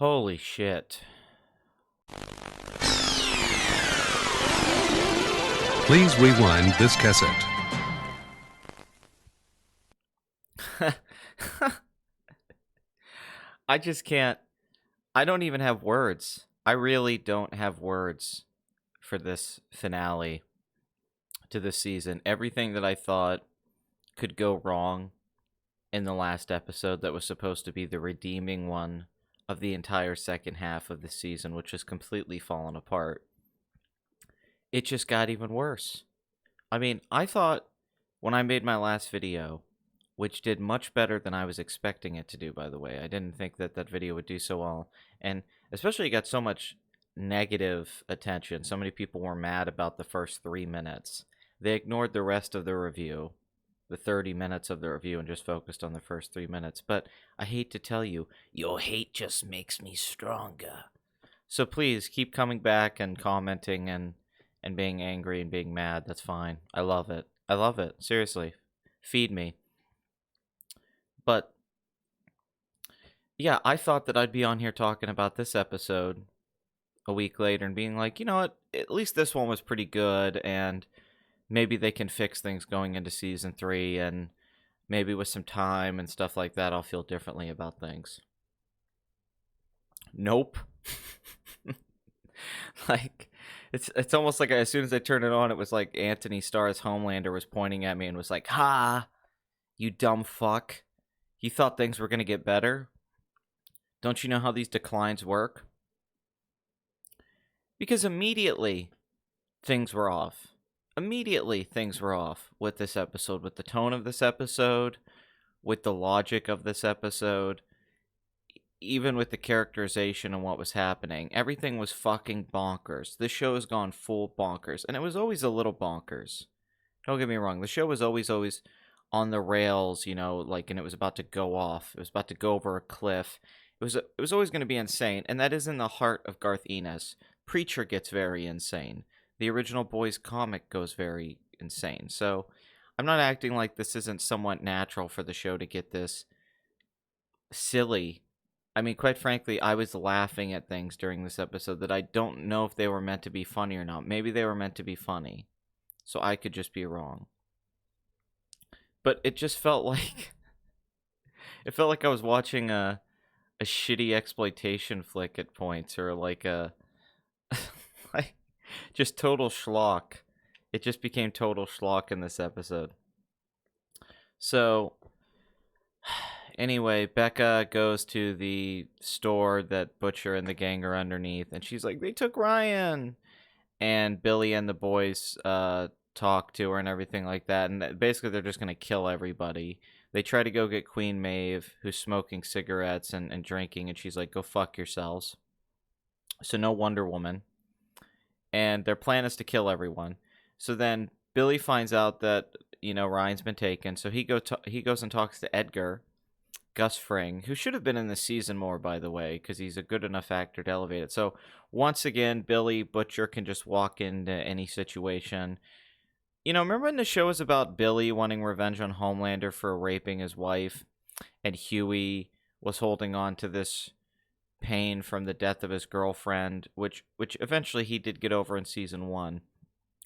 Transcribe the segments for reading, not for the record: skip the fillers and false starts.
Holy shit. Please rewind this cassette. I just can't. I don't even have words. I really don't have words for this finale to this season. Everything that I thought could go wrong in the last episode that was supposed to be the redeeming one of the entire second half of the season, which has completely fallen apart. It just got even worse. I mean, I thought when I made my last video, which did much better than I was expecting it to do, by the way. I didn't think that that video would do so well. And especially it got so much negative attention. So many people were mad about the first 3 minutes. They ignored the rest of the review, the 30 minutes of the review, and just focused on the first 3 minutes. But I hate to tell you, your hate just makes me stronger. So please keep coming back and commenting and being angry and being mad. That's fine. I love it. I love it. Seriously. Feed me. But yeah, I thought that I'd be on here talking about this episode a week later and being like, you know what, at least this one was pretty good, and maybe they can fix things going into season 3, and maybe with some time and stuff like that, I'll feel differently about things. Nope. Like, it's almost like as soon as I turned it on, it was like Anthony Starr's Homelander was pointing at me and was like, "Ha, you dumb fuck. You thought things were going to get better? Don't you know how these declines work?" Because immediately things were off. Immediately things were off with this episode, with the tone of this episode, with the logic of this episode, even with the characterization and what was happening. Everything was fucking bonkers. This show has gone full bonkers, and it was always a little bonkers. Don't get me wrong. The show was always on the rails, you know, like, and it was about to go off. It was about to go over a cliff. It was always going to be insane, and that is in the heart of Garth Ennis. Preacher gets very insane. The original Boys comic goes very insane. So I'm not acting like this isn't somewhat natural for the show to get this silly. I mean, quite frankly, I was laughing at things during this episode that I don't know if they were meant to be funny or not. Maybe they were meant to be funny, so I could just be wrong. But it just felt like I was watching a shitty exploitation flick at points, or like a like just total schlock. It just became total schlock in this episode. So anyway, Becca goes to the store that Butcher and the gang are underneath, and she's like, "They took Ryan." And Billy and the boys talk to her and everything like that, and basically they're just going to kill everybody. They try to go get Queen Maeve, who's smoking cigarettes and drinking, and she's like, "Go fuck yourselves." So no Wonder Woman. And their plan is to kill everyone. So then Billy finds out that, you know, Ryan's been taken, so he goes and talks to Edgar, Gus Fring, who should have been in the season more, by the way, because he's a good enough actor to elevate it. So once again, Billy Butcher can just walk into any situation. You know, remember when the show was about Billy wanting revenge on Homelander for raping his wife, and Huey was holding on to this pain from the death of his girlfriend, which eventually he did get over in season 1.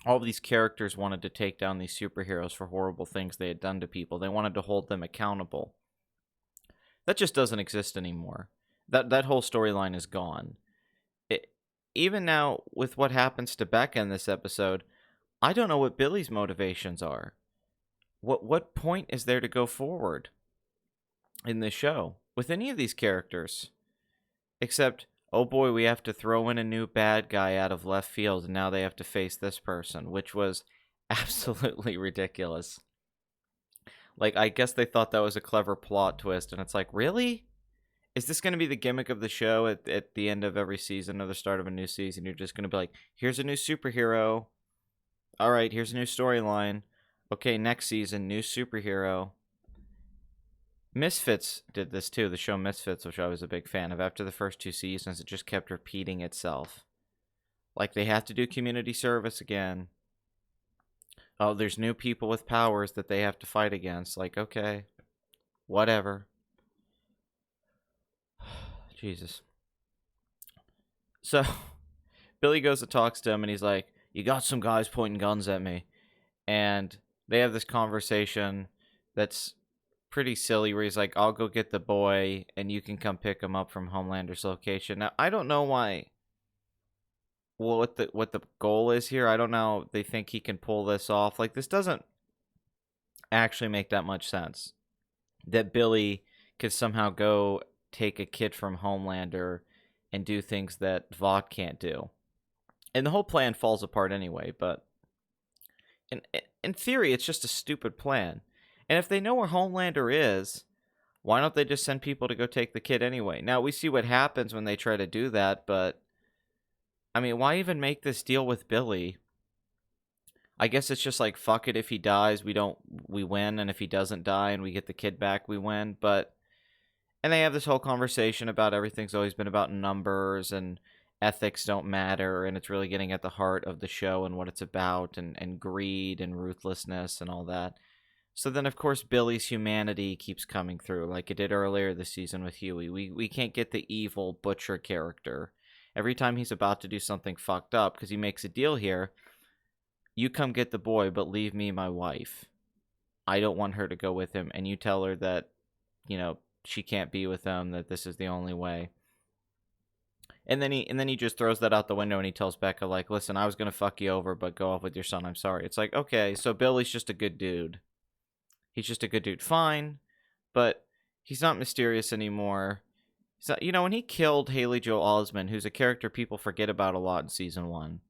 All of these characters wanted to take down these superheroes for horrible things they had done to people. They wanted to hold them accountable. That just doesn't exist anymore. That whole storyline is gone. Even now, with what happens to Becca in this episode, I don't know what Billy's motivations are. What point is there to go forward in this show with any of these characters? Except, oh boy, we have to throw in a new bad guy out of left field, and now they have to face this person, which was absolutely ridiculous. Like, I guess they thought that was a clever plot twist, and it's like, really? Is this going to be the gimmick of the show at the end of every season or the start of a new season? You're just going to be like, here's a new superhero. All right, here's a new storyline. Okay, next season, new superhero. Misfits did this too, the show Misfits, which I was a big fan of. After the first 2 seasons, it just kept repeating itself. Like, they have to do community service again. Oh, there's new people with powers that they have to fight against. Like, okay, whatever. Jesus. So Billy goes and talks to him, and he's like, "You got some guys pointing guns at me," and they have this conversation that's pretty silly where he's like, "I'll go get the boy and you can come pick him up from Homelander's location." Now, I don't know why, well, what the goal is here. I don't know. They think he can pull this off. Like, this doesn't actually make that much sense. That Billy could somehow go take a kid from Homelander and do things that Vought can't do. And the whole plan falls apart anyway, but in in theory, it's just a stupid plan. And if they know where Homelander is, why don't they just send people to go take the kid anyway? Now, we see what happens when they try to do that, but I mean, why even make this deal with Billy? I guess it's just like, fuck it, if he dies, we win, and if he doesn't die and we get the kid back, we win. But and they have this whole conversation about everything's always been about numbers and ethics don't matter, and it's really getting at the heart of the show and what it's about, and greed and ruthlessness and all that. So then, of course, Billy's humanity keeps coming through, like it did earlier this season with Huey. We can't get the evil butcher character. Every time he's about to do something fucked up, because he makes a deal here, you come get the boy, but leave me my wife. I don't want her to go with him, and you tell her that, she can't be with him, that this is the only way. And then he just throws that out the window, and he tells Becca, like, listen, I was going to fuck you over, but go off with your son. I'm sorry. It's like, okay, so Billy's just a good dude. He's just a good dude. Fine, but he's not mysterious anymore. He's not, when he killed Haley Joel Osment, who's a character people forget about a lot in season 1,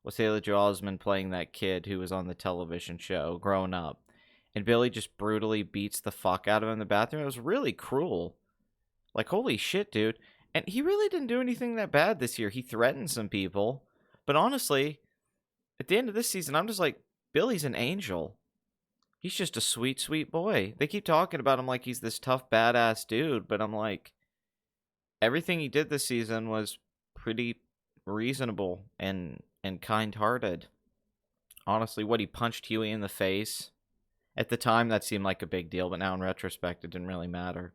was Haley Joel Osment playing that kid who was on the television show growing up. And Billy just brutally beats the fuck out of him in the bathroom. It was really cruel. Like, holy shit, dude. And he really didn't do anything that bad this year. He threatened some people. But honestly, at the end of this season, I'm just like, Billy's an angel. He's just a sweet, sweet boy. They keep talking about him like he's this tough, badass dude. But I'm like, everything he did this season was pretty reasonable and kind-hearted. Honestly, what he punched Huey in the face. At the time, that seemed like a big deal, but now in retrospect, it didn't really matter.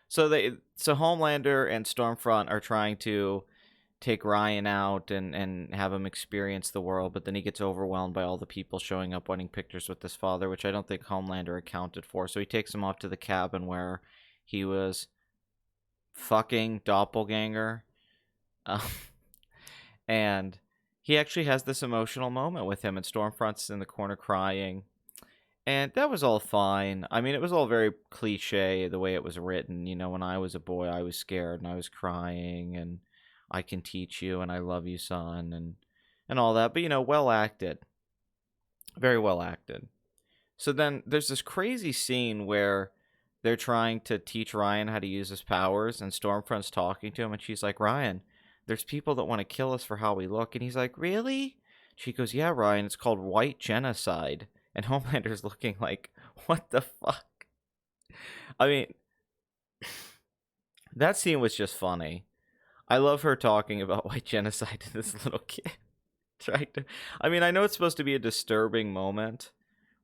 So Homelander and Stormfront are trying to take Ryan out and have him experience the world, but then he gets overwhelmed by all the people showing up wanting pictures with his father, which I don't think Homelander accounted for. So he takes him off to the cabin where he was fucking doppelganger. And he actually has this emotional moment with him, and Stormfront's in the corner crying. And that was all fine. I mean, it was all very cliche the way it was written. When I was a boy, I was scared and I was crying, and I can teach you, and I love you, son, and all that. But, well acted. Very well acted. So then there's this crazy scene where they're trying to teach Ryan how to use his powers, and Stormfront's talking to him, and she's like, Ryan, there's people that want to kill us for how we look. And he's like, really? She goes, yeah, Ryan, it's called white genocide. And Homelander's looking like, what the fuck? I mean, that scene was just funny. I love her talking about white genocide to this little kid. I mean, I know it's supposed to be a disturbing moment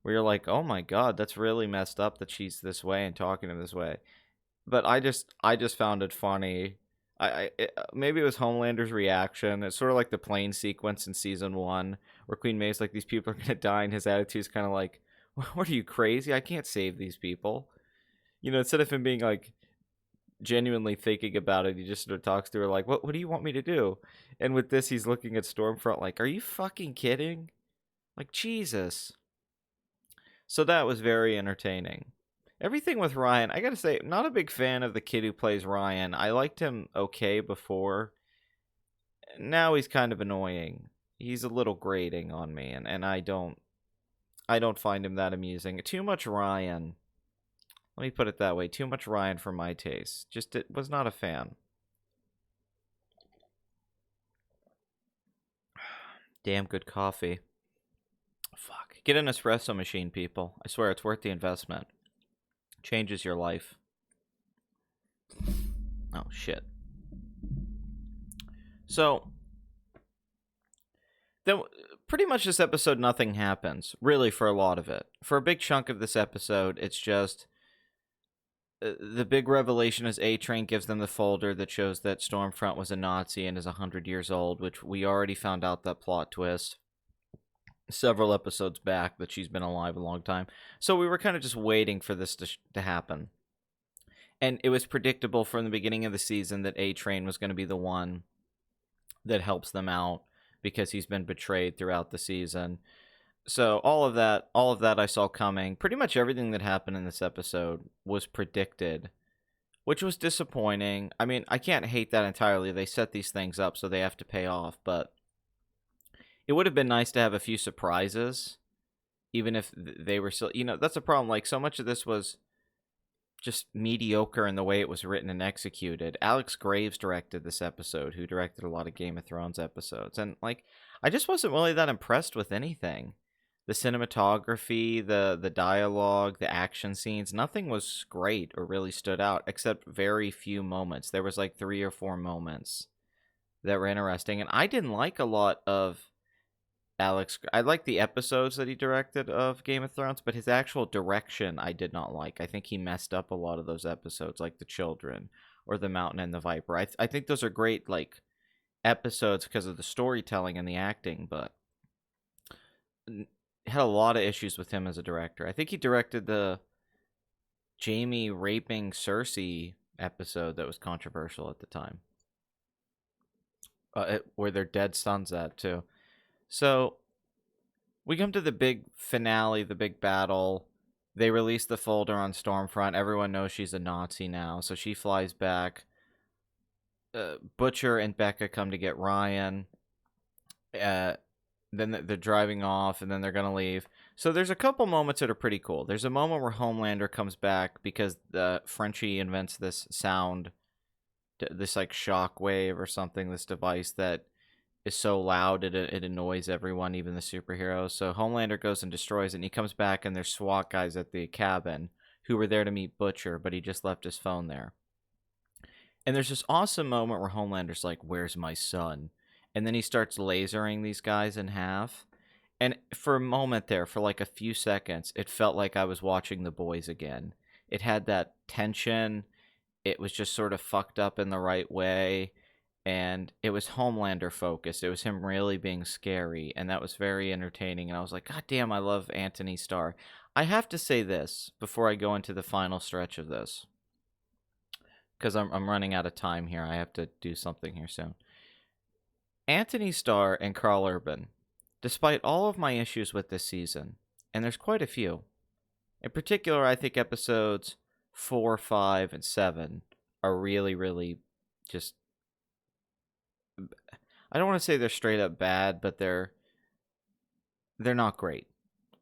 where you're like, oh my god, that's really messed up that she's this way and talking to him this way. But I just found it funny. Maybe it was Homelander's reaction. It's sort of like the plane sequence in season 1 where Queen Maeve's like, these people are gonna die, and his attitude is kind of like, what are you, crazy? I can't save these people. Instead of him being like genuinely thinking about it, he just sort of talks to her like, what do you want me to do? And with this, he's looking at Stormfront like, are you fucking kidding? Like, Jesus. So that was very entertaining. Everything with Ryan, I gotta say, not a big fan of the kid who plays Ryan. I liked him okay before. Now he's kind of annoying. He's a little grating on me, and I don't find him that amusing. Too much Ryan. Let me put it that way. Too much Ryan for my taste. Just was not a fan. Damn good coffee. Fuck. Get an espresso machine, people. I swear it's worth the investment. Changes your life. Oh, shit. So, then pretty much this episode, nothing happens, really, for a lot of it. For a big chunk of this episode, it's just the big revelation is A-Train gives them the folder that shows that Stormfront was a Nazi and is 100 years old, which we already found out that plot twist several episodes back, that she's been alive a long time. So we were kind of just waiting for this to happen. And it was predictable from the beginning of the season that A-Train was going to be the one that helps them out because he's been betrayed throughout the season. So all of that I saw coming. Pretty much everything that happened in this episode was predicted, which was disappointing. I mean, I can't hate that entirely. They set these things up, so they have to pay off, but it would have been nice to have a few surprises, even if they were still, that's a problem. Like, so much of this was just mediocre in the way it was written and executed. Alex Graves directed this episode, who directed a lot of Game of Thrones episodes, and like, I just wasn't really that impressed with anything. The cinematography, the dialogue, the action scenes, nothing was great or really stood out, except very few moments. There was like 3 or 4 moments that were interesting, and I didn't like a lot of I like the episodes that he directed of Game of Thrones, but his actual direction I did not like. I think he messed up a lot of those episodes, like The Children or The Mountain and the Viper. I think those are great, like, episodes because of the storytelling and the acting, but had a lot of issues with him as a director. I think he directed the Jaime raping Cersei episode that was controversial at the time, where their dead son's at too. So we come to the big finale, the big battle. They release the folder on Stormfront. Everyone knows she's a Nazi now, so she flies back. Butcher and Becca come to get Ryan. Then they're driving off, and then they're gonna leave. So there's a couple moments that are pretty cool. There's a moment where Homelander comes back because the Frenchie invents this sound, this like shock wave or something, this device that is so loud it annoys everyone, even the superheroes. So Homelander goes and destroys it, and he comes back, and there's SWAT guys at the cabin who were there to meet Butcher, but he just left his phone there. And there's this awesome moment where Homelander's like, "Where's my son?" And then he starts lasering these guys in half. And for a moment there, for like a few seconds, it felt like I was watching The Boys again. It had that tension. It was just sort of fucked up in the right way. And it was Homelander focused. It was him really being scary. And that was very entertaining. And I was like, God damn, I love Anthony Starr. I have to say this before I go into the final stretch of this, because I'm running out of time here. I have to do something here soon. Anthony Starr and Karl Urban, despite all of my issues with this season, and there's quite a few, in particular, I think episodes 4, 5, and 7 are really, really just, I don't want to say they're straight up bad, but they're not great.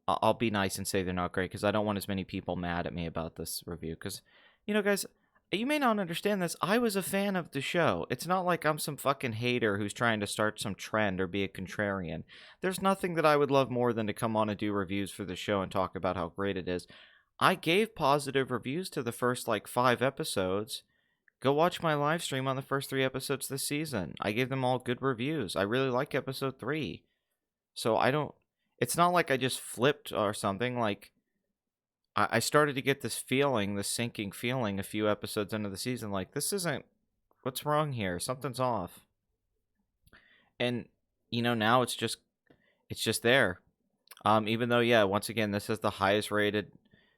I'll be nice and say they're not great, because I don't want as many people mad at me about this review, because, guys, you may not understand this. I was a fan of the show. It's not like I'm some fucking hater who's trying to start some trend or be a contrarian. There's nothing that I would love more than to come on and do reviews for the show and talk about how great it is. I gave positive reviews to the first, 5 episodes. Go watch my live stream on the first 3 episodes this season. I gave them all good reviews. I really like episode 3. So it's not like I just flipped or something. I started to get this feeling, this sinking feeling a few episodes into the season, like, this isn't, what's wrong here? Something's off. And, now it's just there. Even though, yeah, once again, this is the highest rated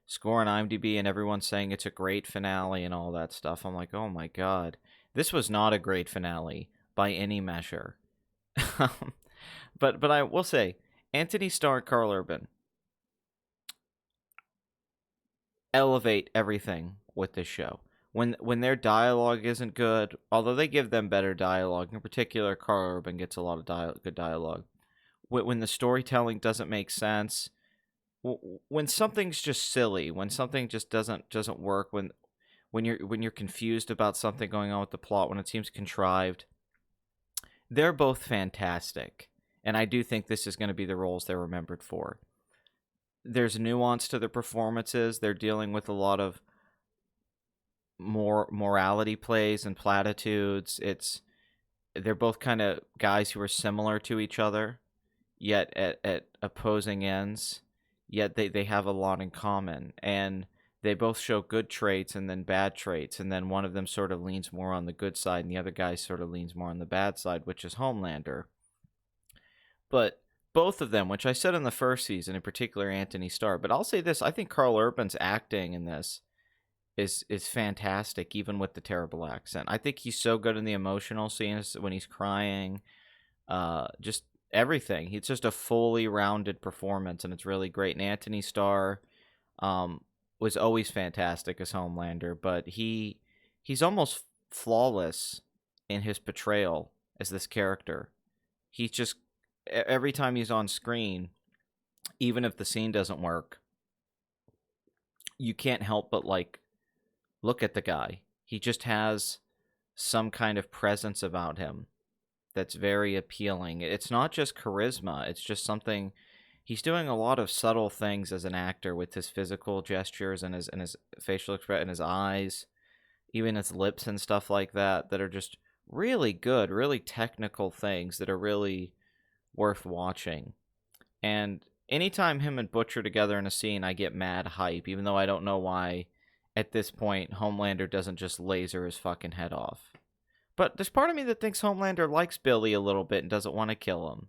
score on IMDb, and everyone's saying it's a great finale and all that stuff. I'm like, oh my God, this was not a great finale by any measure. But I will say, Anthony Starr, Karl Urban elevate everything with this show. When their dialogue isn't good, although they give them better dialogue, in particular, Karl Urban gets a lot of good dialogue. When the storytelling doesn't make sense, when something's just silly, when something just doesn't work, when you're confused about something going on with the plot, when it seems contrived, they're both fantastic. And I do think this is going to be the roles they're remembered for. There's nuance to their performances. They're dealing with a lot of more morality plays and platitudes. They're both kind of guys who are similar to each other, yet at opposing ends. Yet they have a lot in common. And they both show good traits and then bad traits, and then one of them sort of leans more on the good side and the other guy sort of leans more on the bad side, which is Homelander. But both of them, which I said in the first season, in particular Anthony Starr, but I'll say this, I think Carl Urban's acting in this is fantastic, even with the terrible accent. I think he's so good in the emotional scenes when he's crying, just everything. He's just a fully rounded performance, and it's really great. And Anthony Starr was always fantastic as Homelander, but he's almost flawless in his portrayal as this character. He's just every time he's on screen, even if the scene doesn't work, you can't help but like look at the guy. He just has some kind of presence about him that's very appealing. It's not just charisma, it's just something. He's doing a lot of subtle things as an actor with his physical gestures and his facial expression, his eyes, even his lips and stuff like that, that are just really good, really technical things that are really worth watching. And anytime him and Butcher together in a scene, I get mad hype, even though I don't know why at this point Homelander doesn't just laser his fucking head off. But there's part of me that thinks Homelander likes Billy a little bit and doesn't want to kill him.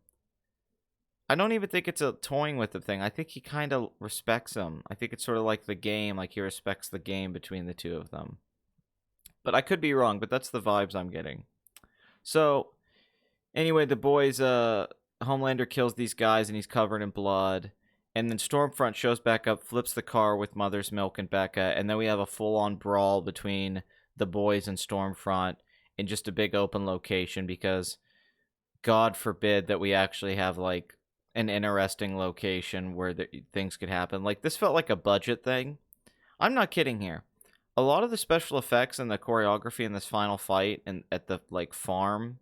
I don't even think it's a toying with the thing. I think he kind of respects him. I think it's sort of like the game, like he respects the game between the two of them. But I could be wrong, but that's the vibes I'm getting. So, anyway, the boys, Homelander kills these guys and he's covered in blood. And then Stormfront shows back up, flips the car with Mother's Milk and Becca, and then we have a full-on brawl between the boys and Stormfront in just a big open location, because God forbid that we actually have, like, an interesting location where things could happen. Like, this felt like a budget thing. I'm not kidding here. A lot of the special effects and the choreography in this final fight and at the, like, farm,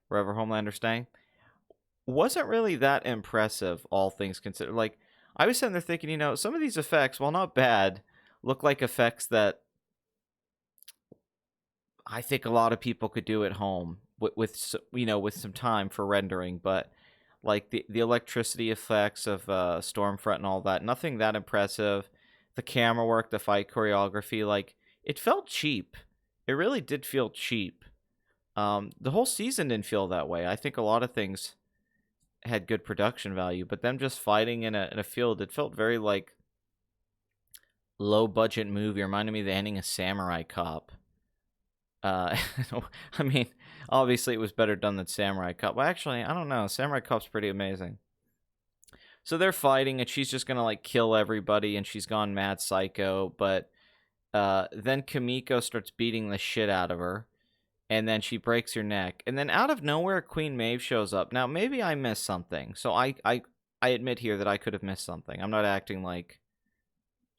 wherever Homelander's staying, wasn't really that impressive, all things considered. Like, I was sitting there thinking, you know, some of these effects, while not bad, look like effects that I think a lot of people could do at home with you know, with some time for rendering. But like the electricity effects of Stormfront and all that, nothing that impressive. The camera work, the fight choreography, like, it felt cheap. It really did feel cheap. The whole season didn't feel that way. I think a lot of things had good production value, but them just fighting in a field, it felt very like low budget movie. It reminded me of the ending of Samurai Cop. I mean, obviously it was better done than Samurai Cop. Well, actually, I don't know. Samurai Cop's pretty amazing. So they're fighting, and she's just gonna like kill everybody, and she's gone mad psycho. But then Kimiko starts beating the shit out of her, and then she breaks her neck. And then out of nowhere, Queen Maeve shows up. Now, maybe I missed something. So I admit here that I could have missed something. I'm not acting like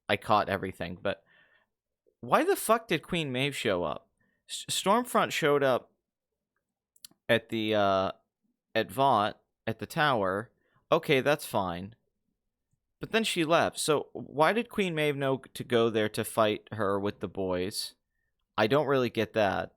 I caught everything. But why the fuck did Queen Maeve show up? Stormfront showed up at the at Vought, at the tower. Okay, that's fine. But then she left. So why did Queen Maeve know to go there to fight her with the boys? I don't really get that.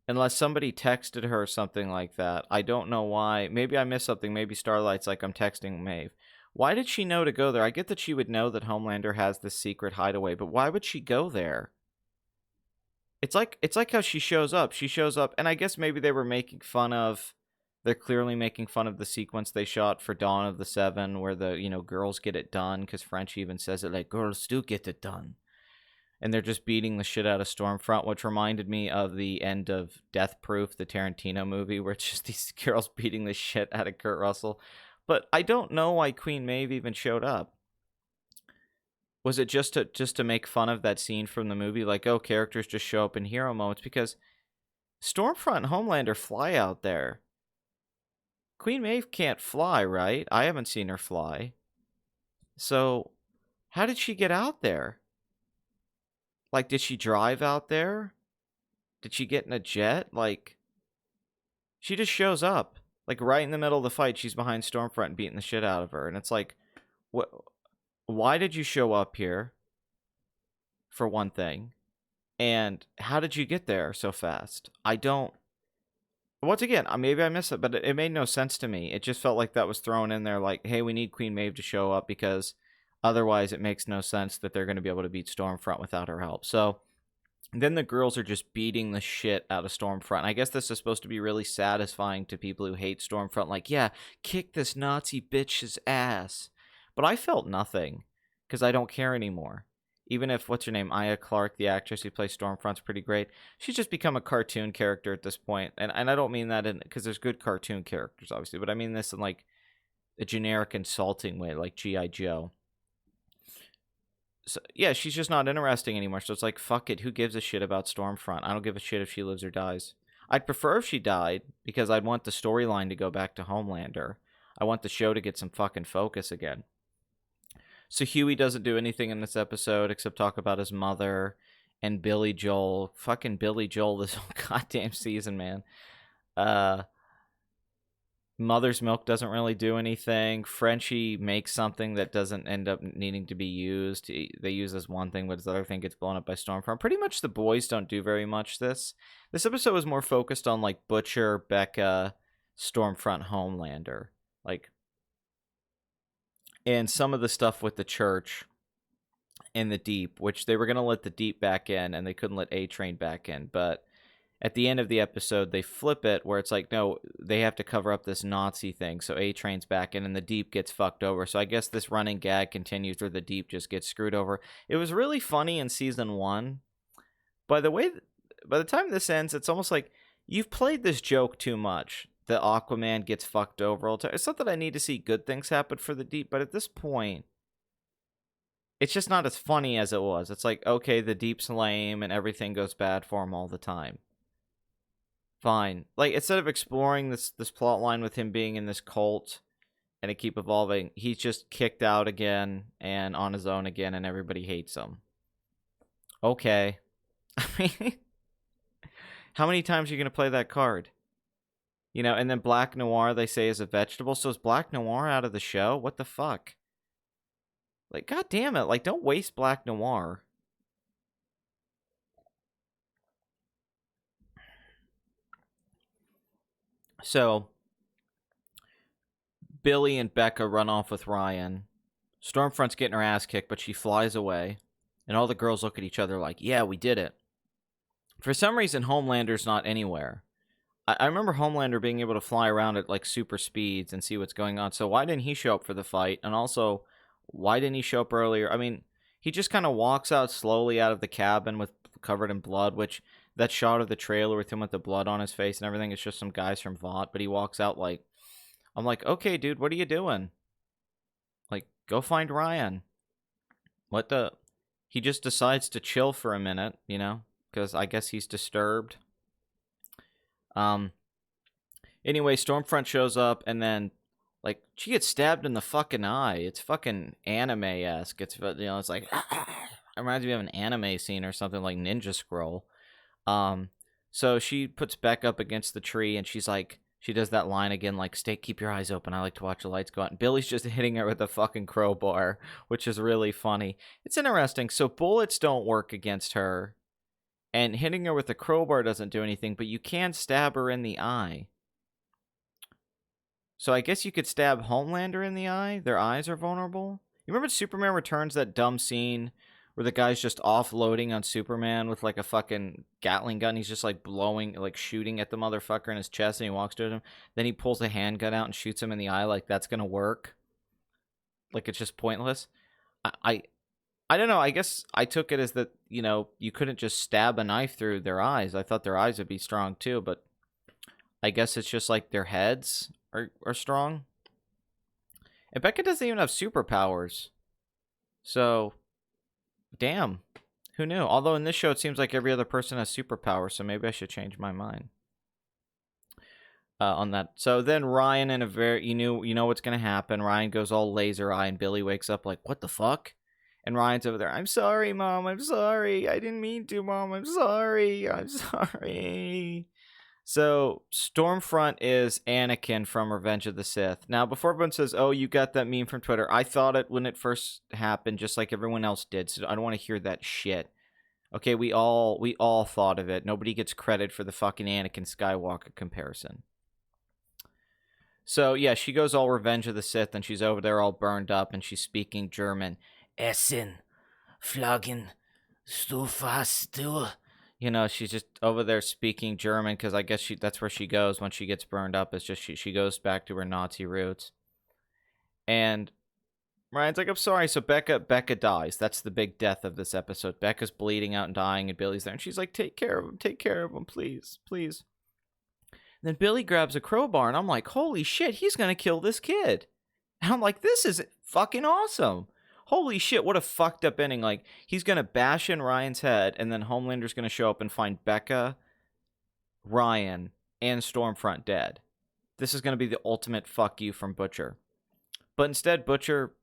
Unless somebody texted her or something like that. I don't know why. Maybe I missed something. Maybe Starlight's like, I'm texting Maeve. Why did she know to go there? I get that she would know that Homelander has this secret hideaway, but why would she go there? It's like how she shows up. She shows up, and I guess maybe they were making fun of... They're clearly making fun of the sequence they shot for Dawn of the Seven, where the, you know, girls get it done, because French even says it like, girls do get it done. And they're just beating the shit out of Stormfront, which reminded me of the end of Death Proof, the Tarantino movie, where it's just these girls beating the shit out of Kurt Russell. But I don't know why Queen Maeve even showed up. Was it just to make fun of that scene from the movie? Like, oh, characters just show up in hero moments? Because Stormfront and Homelander fly out there. Queen Maeve can't fly, right? I haven't seen her fly. So, how did she get out there? Like, did she drive out there? Did she get in a jet? Like, she just shows up. Like, right in the middle of the fight, she's behind Stormfront beating the shit out of her. And it's like, what? Why did you show up here? For one thing. And how did you get there so fast? I don't... Once again, maybe I missed it, but it made no sense to me. It just felt like that was thrown in there like, hey, we need Queen Maeve to show up because Otherwise, it makes no sense that they're going to be able to beat Stormfront without her help. So then the girls are just beating the shit out of Stormfront. I guess this is supposed to be really satisfying to people who hate Stormfront. Like, yeah, kick this Nazi bitch's ass. But I felt nothing because I don't care anymore. Even if, what's her name, Aya Clarke, the actress who plays Stormfront's pretty great, she's just become a cartoon character at this point. And I don't mean that because there's good cartoon characters, obviously, but I mean this in like a generic insulting way, like G.I. Joe. So, yeah, she's just not interesting anymore. So it's like, fuck it. Who gives a shit about Stormfront? I don't give a shit if she lives or dies. I'd prefer if she died because I'd want the storyline to go back to Homelander. I want the show to get some fucking focus again. So Huey doesn't do anything in this episode except talk about his mother and Billy Joel. Fucking Billy Joel this whole goddamn season, man. Mother's Milk doesn't really do anything. Frenchie makes something that doesn't end up needing to be used. They use this one thing, but this other thing gets blown up by Stormfront. Pretty much the boys don't do very much this episode was more focused on like Butcher, Becca, Stormfront, Homelander. Like, and some of the stuff with the church and the Deep, which they were going to let the Deep back in and they couldn't let A-Train back in. But at the end of the episode, they flip it where it's like, no, they have to cover up this Nazi thing. So A-Train's back in and the Deep gets fucked over. So I guess this running gag continues where the Deep just gets screwed over. It was really funny in season 1. By the time this ends, it's almost like you've played this joke too much. The Aquaman gets fucked over all the time. It's not that I need to see good things happen for the Deep, but at this point, it's just not as funny as it was. It's like, okay, the Deep's lame and everything goes bad for him all the time. Fine. Like, instead of exploring this plot line with him being in this cult and it keep evolving, he's just kicked out again and on his own again and everybody hates him. Okay. I mean, how many times are you going to play that card? You know, and then Black Noir, they say, is a vegetable. So is Black Noir out of the show? What the fuck? Like, god damn it. Like, don't waste Black Noir. So, Billy and Becca run off with Ryan. Stormfront's getting her ass kicked, but she flies away. And all the girls look at each other like, yeah, we did it. For some reason, Homelander's not anywhere. I remember Homelander being able to fly around at like super speeds and see what's going on. So why didn't he show up for the fight? And also, why didn't he show up earlier? I mean, he just kind of walks out slowly out of the cabin with covered in blood, which that shot of the trailer with him with the blood on his face and everything, it's just some guys from Vought. But he walks out like, I'm like, okay, dude, what are you doing? Like, go find Ryan. What the? He just decides to chill for a minute, you know, because I guess he's disturbed. Anyway, Stormfront shows up and then like she gets stabbed in the fucking eye. It's fucking anime-esque. It's, you know, it's like it reminds me of an anime scene or something like Ninja Scroll. So she puts Beck up against the tree and she's like, she does that line again, like, keep your eyes open. I like to watch the lights go out. And Billy's just hitting her with a fucking crowbar, which is really funny. It's interesting. So bullets don't work against her. And hitting her with a crowbar doesn't do anything, but you can stab her in the eye. So I guess you could stab Homelander in the eye? Their eyes are vulnerable? You remember Superman Returns, that dumb scene where the guy's just offloading on Superman with like a fucking Gatling gun? He's just like blowing, like shooting at the motherfucker in his chest and he walks to him. Then he pulls a handgun out and shoots him in the eye like that's gonna work. Like it's just pointless. I don't know. I guess I took it as that, you know, you couldn't just stab a knife through their eyes. I thought their eyes would be strong too, but I guess it's just like their heads are strong. And Becca doesn't even have superpowers. So, damn. Who knew? Although in this show it seems like every other person has superpowers, so maybe I should change my mind on that. So then Ryan in a very, you know what's going to happen. Ryan goes all laser eye and Billy wakes up like, what the fuck? And Ryan's over there, I'm sorry, Mom, I'm sorry. I didn't mean to, Mom, I'm sorry. I'm sorry. So, Stormfront is Anakin from Revenge of the Sith. Now, before everyone says, oh, you got that meme from Twitter, I thought it when it first happened, just like everyone else did, so I don't want to hear that shit. Okay, we all thought of it. Nobody gets credit for the fucking Anakin Skywalker comparison. So yeah, she goes all Revenge of the Sith, and she's over there all burned up, and she's speaking German. Essen, Flaggen, Stu fast, du. She's just over there speaking German because I guess that's where she goes when she gets burned up. It's just she goes back to her Nazi roots. And Ryan's like, I'm sorry. So Becca dies. That's the big death of this episode. Becca's bleeding out and dying, and Billy's there, and she's like, take care of him, please, please. And then Billy grabs a crowbar, and I'm like, holy shit, he's gonna kill this kid. And I'm like, this is fucking awesome. Holy shit, what a fucked up ending. Like, he's gonna bash in Ryan's head, and then Homelander's gonna show up and find Becca, Ryan, and Stormfront dead. This is gonna be the ultimate fuck you from Butcher. But instead, Butcher,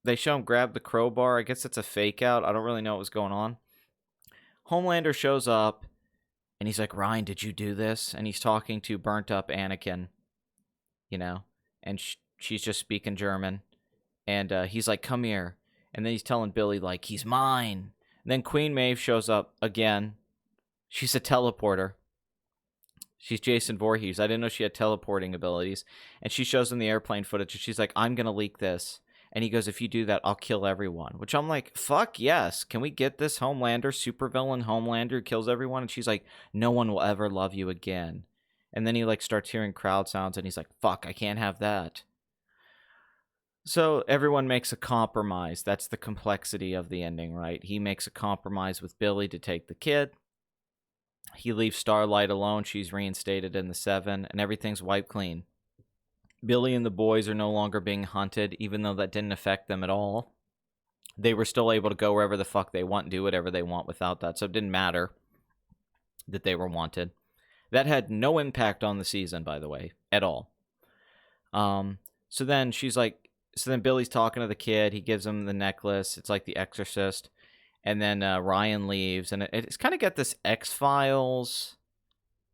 they show him grab the crowbar. I guess it's a fake out. I don't really know what was going on. Homelander shows up, and he's like, Ryan, did you do this? And he's talking to burnt up Anakin, and she's just speaking German. And he's like, come here. And then he's telling Billy, like, he's mine. And then Queen Maeve shows up again. She's a teleporter. She's Jason Voorhees. I didn't know she had teleporting abilities. And she shows him the airplane footage, and she's like, I'm going to leak this. And he goes, if you do that, I'll kill everyone. Which I'm like, fuck yes. Can we get this Homelander, supervillain Homelander who kills everyone? And she's like, no one will ever love you again. And then he like starts hearing crowd sounds, and he's like, fuck, I can't have that. So everyone makes a compromise. That's the complexity of the ending, right? He makes a compromise with Billy to take the kid. He leaves Starlight alone. She's reinstated in the 7, and everything's wiped clean. Billy and the boys are no longer being hunted, even though that didn't affect them at all. They were still able to go wherever the fuck they want, do whatever they want without that, so it didn't matter that they were wanted. That had no impact on the season, by the way, at all. So then Billy's talking to the kid. He gives him the necklace. It's like The Exorcist. And then Ryan leaves, and it's kind of got this X-Files,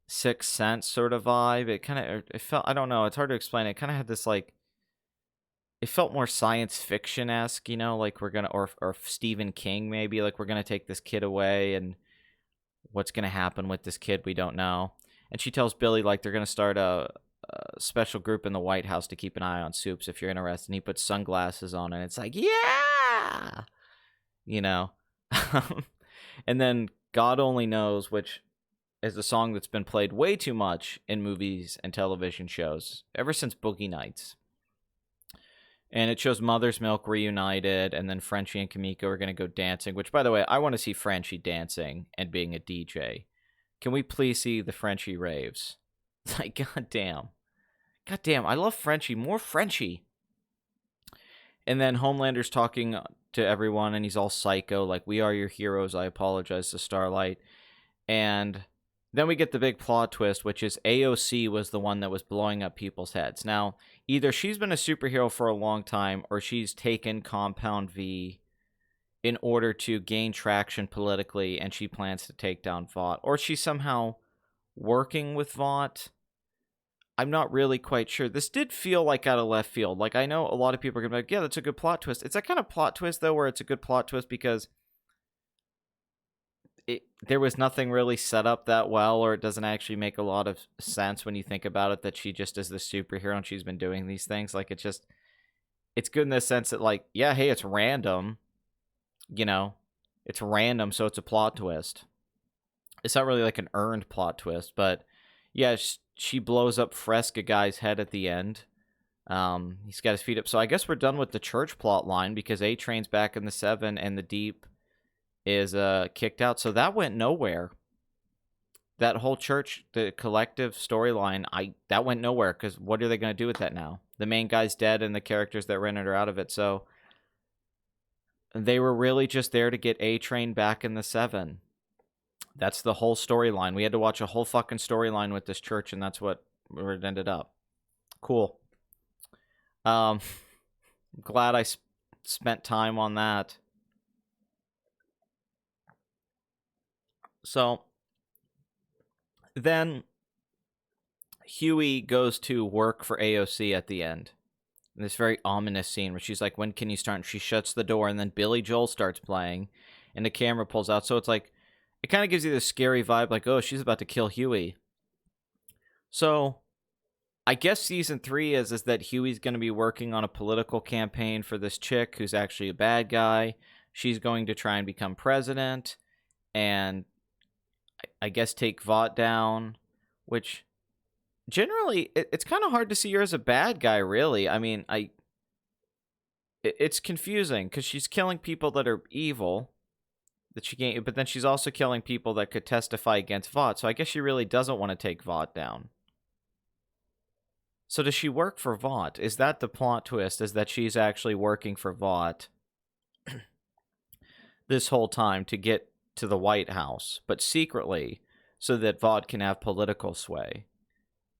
Sixth Sense sort of vibe. It felt, I don't know, it's hard to explain. It kind of had this like, it felt more science fiction-esque, like we're gonna, or Stephen King maybe, like we're gonna take this kid away, and what's gonna happen with this kid we don't know. And she tells Billy like they're gonna start a special group in the White House to keep an eye on Soups if you're interested. And he puts sunglasses on, and it's like, yeah, And then God Only Knows, which is a song that's been played way too much in movies and television shows ever since Boogie Nights. And it shows Mother's Milk reunited, and then Frenchie and Kamiko are going to go dancing, which, by the way, I want to see Frenchie dancing and being a DJ. Can we please see the Frenchie raves? It's like, goddamn, I love Frenchie. More Frenchie. And then Homelander's talking to everyone, and he's all psycho, like, we are your heroes, I apologize to Starlight. And then we get the big plot twist, which is AOC was the one that was blowing up people's heads. Now, either she's been a superhero for a long time, or she's taken Compound V in order to gain traction politically, and she plans to take down Vought. Or she's somehow working with Vought. I'm not really quite sure. This did feel like out of left field. Like, I know a lot of people are going to be like, yeah, that's a good plot twist. It's that kind of plot twist, though, where it's a good plot twist because there was nothing really set up that well, or it doesn't actually make a lot of sense when you think about it, that she just is the superhero and she's been doing these things. Like, it's good in the sense that, like, yeah, hey, it's random. It's random, so it's a plot twist. It's not really like an earned plot twist, but yeah, she blows up Fresca guy's head at the end. He's got his feet up. So I guess we're done with the church plot line because A-Train's back in the 7 and the Deep is kicked out. So that went nowhere. That whole church, the collective storyline, that went nowhere because what are they going to do with that now? The main guy's dead and the characters that rented are out of it. So they were really just there to get A-Train back in the 7. That's the whole storyline. We had to watch a whole fucking storyline with this church, and that's where it ended up. Cool. Glad I spent time on that. So then Huey goes to work for AOC at the end. In this very ominous scene where she's like, when can you start? And she shuts the door, and then Billy Joel starts playing, and the camera pulls out. So it's like, it kind of gives you this scary vibe, like, oh, she's about to kill Huey. So I guess season 3 is that Huey's going to be working on a political campaign for this chick who's actually a bad guy. She's going to try and become president, and I guess take Vought down, which generally it's kind of hard to see her as a bad guy, really. I mean, it's confusing because she's killing people that are evil that she can't, but then she's also killing people that could testify against Vought. So I guess she really doesn't want to take Vought down. So does she work for Vought? Is that the plot twist? Is that she's actually working for Vought this whole time to get to the White House, but secretly, so that Vought can have political sway?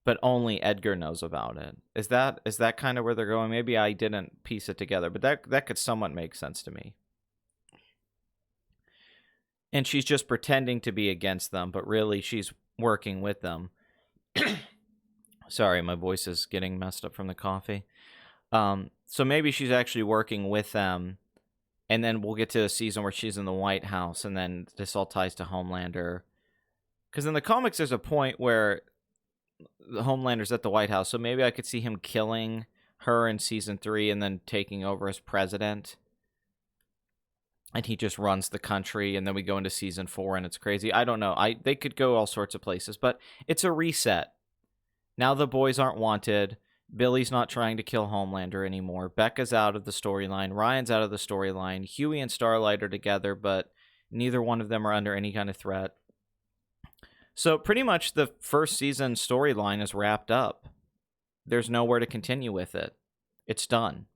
But only Edgar knows about it. Is that kind of where they're going? Maybe I didn't piece it together, but that could somewhat make sense to me. And she's just pretending to be against them, but really she's working with them. Sorry, my voice is getting messed up from the coffee. So maybe she's actually working with them, and then we'll get to a season where she's in the White House, and then this all ties to Homelander. Because in the comics, there's a point where the Homelander's at the White House, so maybe I could see him killing her in season 3 and then taking over as president. And he just runs the country, and then we go into season 4, and it's crazy. I don't know. They could go all sorts of places, but it's a reset. Now the boys aren't wanted. Billy's not trying to kill Homelander anymore. Becca's out of the storyline. Ryan's out of the storyline. Huey and Starlight are together, but neither one of them are under any kind of threat. So pretty much the first season storyline is wrapped up. There's nowhere to continue with it. It's done.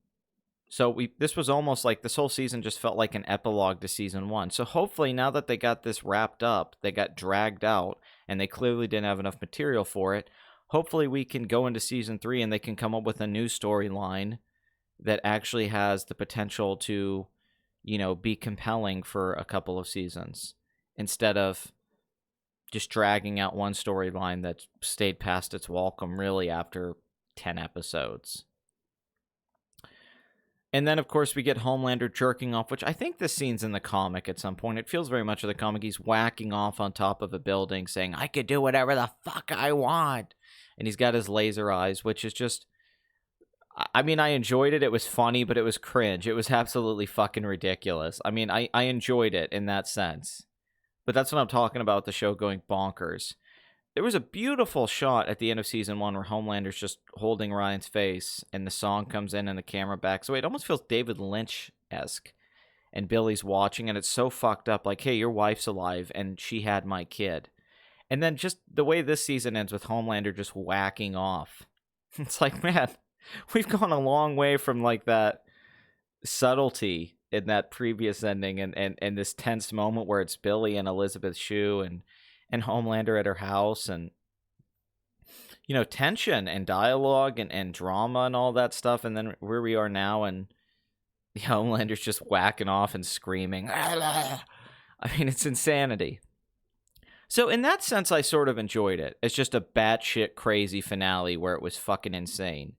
So this was almost like this whole season just felt like an epilogue to season 1. So hopefully now that they got this wrapped up, they got dragged out, and they clearly didn't have enough material for it. Hopefully we can go into season 3 and they can come up with a new storyline that actually has the potential to, be compelling for a couple of seasons, instead of just dragging out one storyline that stayed past its welcome really after 10 episodes. And then, of course, we get Homelander jerking off, which I think this scene's in the comic at some point. It feels very much of the comic. He's whacking off on top of a building saying, I could do whatever the fuck I want. And he's got his laser eyes, which is just... I mean, I enjoyed it. It was funny, but it was cringe. It was absolutely fucking ridiculous. I mean, I enjoyed it in that sense. But that's what I'm talking about, the show going bonkers. There was a beautiful shot at the end of season 1 where Homelander's just holding Ryan's face, and the song comes in and the camera backs away. It almost feels David Lynch-esque. And Billy's watching, and it's so fucked up. Like, hey, your wife's alive, and she had my kid. And then just the way this season ends with Homelander just whacking off. It's like, man, we've gone a long way from, like, that subtlety in that previous ending and this tense moment where it's Billy and Elizabeth Shue and Homelander at her house, and tension and dialogue and drama and all that stuff, and then where we are now, and Homelander's just whacking off and screaming. I mean, it's insanity. So in that sense, I sort of enjoyed it. It's just a batshit crazy finale where it was fucking insane,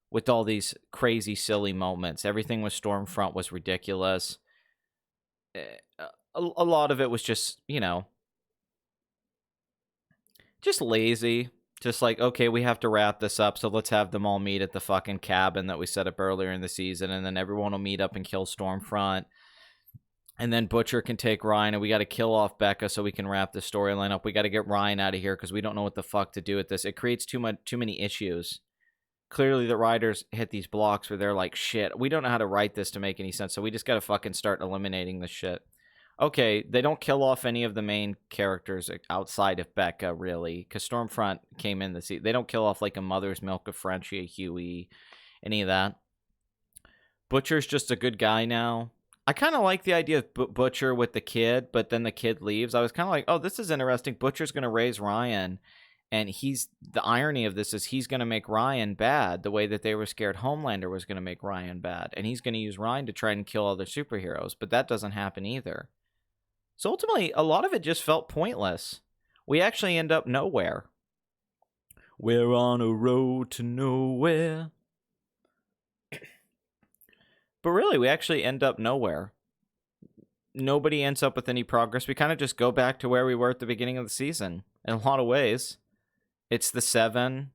with all these crazy silly moments. Everything with Stormfront was ridiculous. A lot of it was just, just lazy. Just like, okay, we have to wrap this up, so let's have them all meet at the fucking cabin that we set up earlier in the season, and then everyone will meet up and kill Stormfront. And then Butcher can take Ryan, and we got to kill off Becca so we can wrap the storyline up. We got to get Ryan out of here because we don't know what the fuck to do with this. It creates too many issues. Clearly, the writers hit these blocks where they're like, shit, we don't know how to write this to make any sense, so we just got to fucking start eliminating this shit. Okay, they don't kill off any of the main characters outside of Becca, really, because Stormfront came in the season. They don't kill off, like, a Mother's Milk of Frenchie, Huey, any of that. Butcher's just a good guy now. I kind of like the idea of Butcher with the kid, but then the kid leaves. I was kind of like, oh, this is interesting. Butcher's going to raise Ryan, and the irony of this is he's going to make Ryan bad the way that they were scared Homelander was going to make Ryan bad, and he's going to use Ryan to try and kill other superheroes, but that doesn't happen either. So ultimately, a lot of it just felt pointless. We actually end up nowhere. We're on a road to nowhere. But really, we actually end up nowhere. Nobody ends up with any progress. We kind of just go back to where we were at the beginning of the season. In a lot of ways. It's the 7.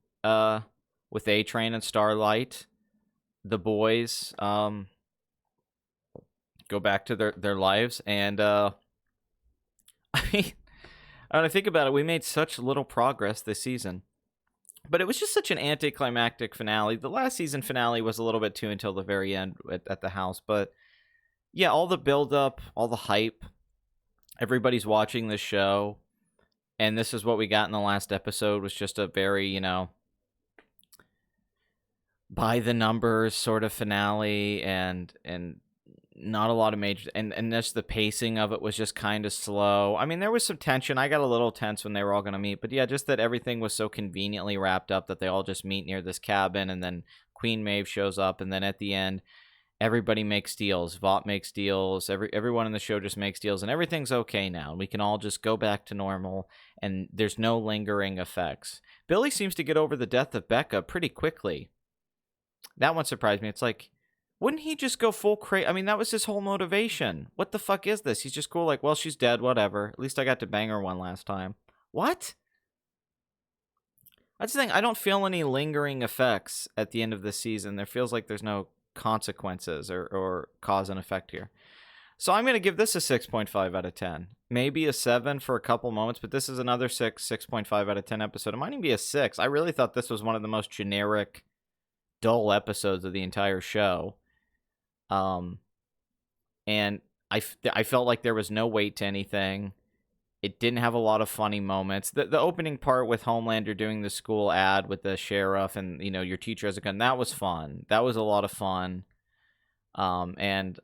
with A-Train and Starlight. The boys go back to their lives, and I mean, when I think about it, we made such little progress this season. But it was just such an anticlimactic finale. The last season finale was a little bit too until the very end at the house. But yeah, all the build-up, all the hype, everybody's watching this show, and this is what we got in the last episode, was just a very, by the numbers sort of finale, and not a lot of major, and just the pacing of it was just kind of slow. I mean, there was some tension. I got a little tense when they were all going to meet, but yeah, just that everything was so conveniently wrapped up that they all just meet near this cabin, and then Queen Maeve shows up, and then at the end, everybody makes deals. Vought makes deals. Everyone in the show just makes deals, and everything's okay now. We can all just go back to normal, and there's no lingering effects. Billy seems to get over the death of Becca pretty quickly. That one surprised me. It's like, wouldn't he just go full crazy? I mean, that was his whole motivation. What the fuck is this? He's just cool, like, well, she's dead, whatever. At least I got to bang her one last time. What? That's the thing. I don't feel any lingering effects at the end of this season. There feels like there's no consequences or cause and effect here. So I'm going to give this a 6.5 out of 10. Maybe a 7 for a couple moments, but this is another 6.5 out of 10 episode. It might even be a 6. I really thought this was one of the most generic, dull episodes of the entire show. And I felt like there was no weight to anything. It didn't have a lot of funny moments. The opening part with Homelander doing the school ad with the sheriff and, your teacher has a gun, that was fun. That was a lot of fun. And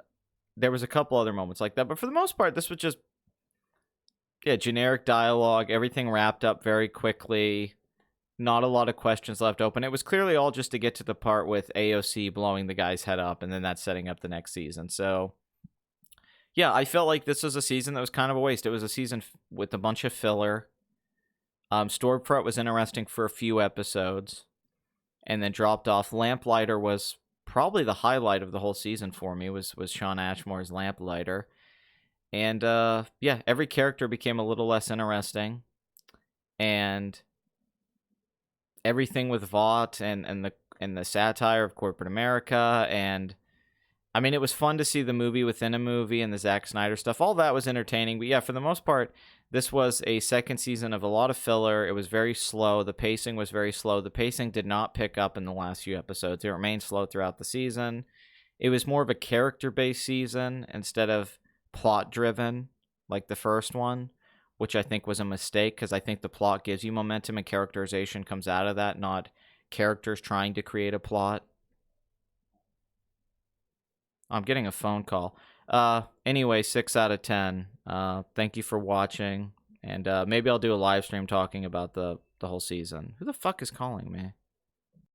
there was a couple other moments like that. But for the most part, this was just, generic dialogue. Everything wrapped up very quickly. Not a lot of questions left open. It was clearly all just to get to the part with AOC blowing the guy's head up, and then that's setting up the next season. So, yeah, I felt like this was a season that was kind of a waste. It was a season with a bunch of filler. Stormfront was interesting for a few episodes, and then dropped off. Lamplighter was probably the highlight of the whole season for me, was Shawn Ashmore's Lamplighter. And, every character became a little less interesting. And everything with Vought and the satire of corporate America, and I mean, it was fun to see the movie within a movie and the Zack Snyder stuff. All that was entertaining, but yeah, for the most part, this was a second season of a lot of filler. It was very slow. The pacing was very slow. The pacing did not pick up in the last few episodes. It remained slow throughout the season. It was more of a character-based season instead of plot-driven like the first one, which I think was a mistake, because I think the plot gives you momentum and characterization comes out of that, not characters trying to create a plot. I'm getting a phone call. Anyway, 6 out of 10. Thank you for watching, and maybe I'll do a live stream talking about the whole season. Who the fuck is calling me?